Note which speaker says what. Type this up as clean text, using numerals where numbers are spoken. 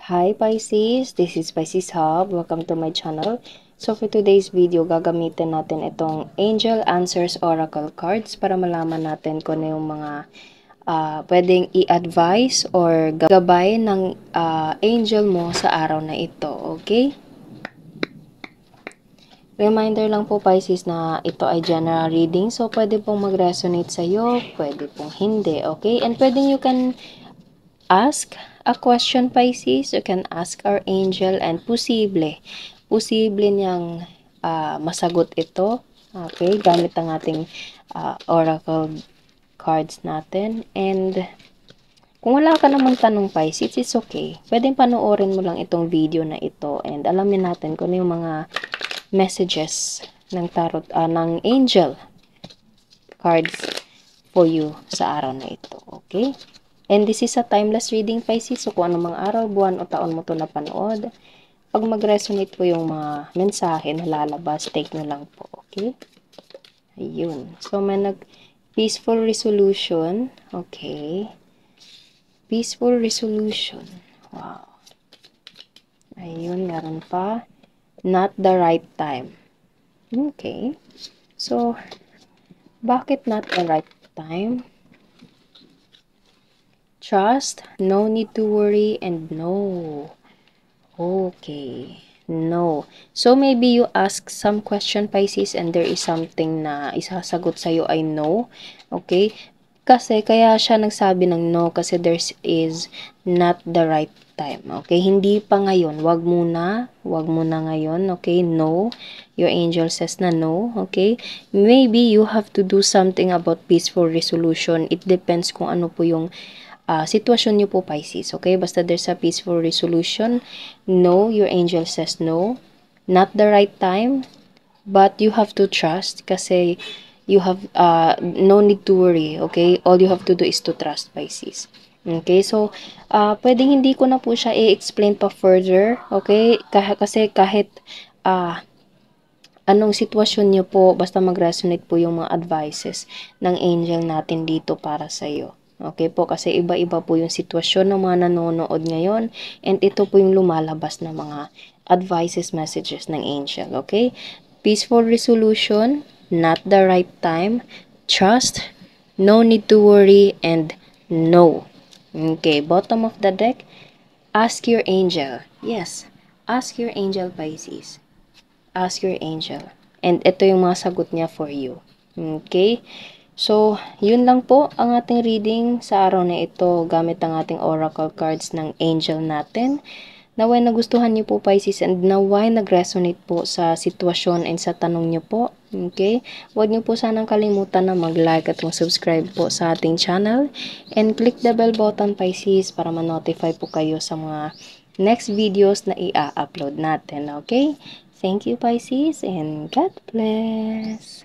Speaker 1: Hi Pisces, this is Pisces Hub. Welcome to my channel. So for today's video, gagamitin natin itong Angel Answers Oracle cards para malaman natin kung ano yung mga pwedeng i-advise or gabay ng angel mo sa araw na ito. Okay? Reminder lang po Pisces na ito ay general reading. So pwede pong mag-resonate sa'yo, pwede pong hindi. Okay? And pwedeng you can ask a question, Pisces. You can ask our angel and posible niyang masagot ito. Okay, gamit ang ating oracle cards natin. And kung wala ka namang tanong, Pisces, it's okay. Pwedeng panoorin mo lang itong video na ito and alamin natin kung ano yung mga messages ng tarot, ng angel cards for you sa araw na ito. Okay? And this is a timeless reading, Pisces. So, kung anong mga araw, buwan, o taon mo ito napanood, pag mag-resonate po yung mga mensahe na lalabas, take nyo lang po, okay? Ayun. So, may peaceful resolution. Okay. Peaceful resolution. Wow. Ayun, meron pa. Not the right time. Okay. So, bakit not the right time? Trust, no need to worry, and no. Okay. No. So, maybe you ask some question, Pisces, and there is something na isasagot sa'yo ay no. Okay? Kasi, kaya siya nagsabi ng no, kasi there is not the right time. Okay? Hindi pa ngayon. Wag muna. Wag muna ngayon. Okay? No. Your angel says na no. Okay? Maybe you have to do something about peaceful resolution. It depends kung ano po yung sitwasyon niyo po, Pisces. Okay? Basta there's a peaceful resolution. No, your angel says no. Not the right time, but you have to trust kasi you have no need to worry. Okay? All you have to do is to trust, Pisces. Okay? So, pwedeng hindi ko na po siya i-explain pa further. Okay? Kasi kahit anong sitwasyon niyo po, basta mag-resonate po yung mga advices ng angel natin dito para sa'yo. Okay po, kasi iba-iba po yung sitwasyon ng mga nanonood ngayon and ito po yung lumalabas na mga advices, messages ng angel. Okay? Peaceful resolution, not the right time, trust, no need to worry, and no. Okay, bottom of the deck, ask your angel. Yes, ask your angel, Pisces. Ask your angel. And ito yung mga sagot niya for you. Okay? So, yun lang po ang ating reading sa araw na ito gamit ang ating oracle cards ng angel natin. Naway nagustuhan niyo po, Pisces, and naway nag-resonate po sa sitwasyon and sa tanong niyo po. Okay? Huwag niyo po sanang kalimutan na mag-like at mag-subscribe po sa ating channel. And click the bell button, Pisces, para ma-notify po kayo sa mga next videos na i-upload natin. Okay? Thank you, Pisces, and God bless!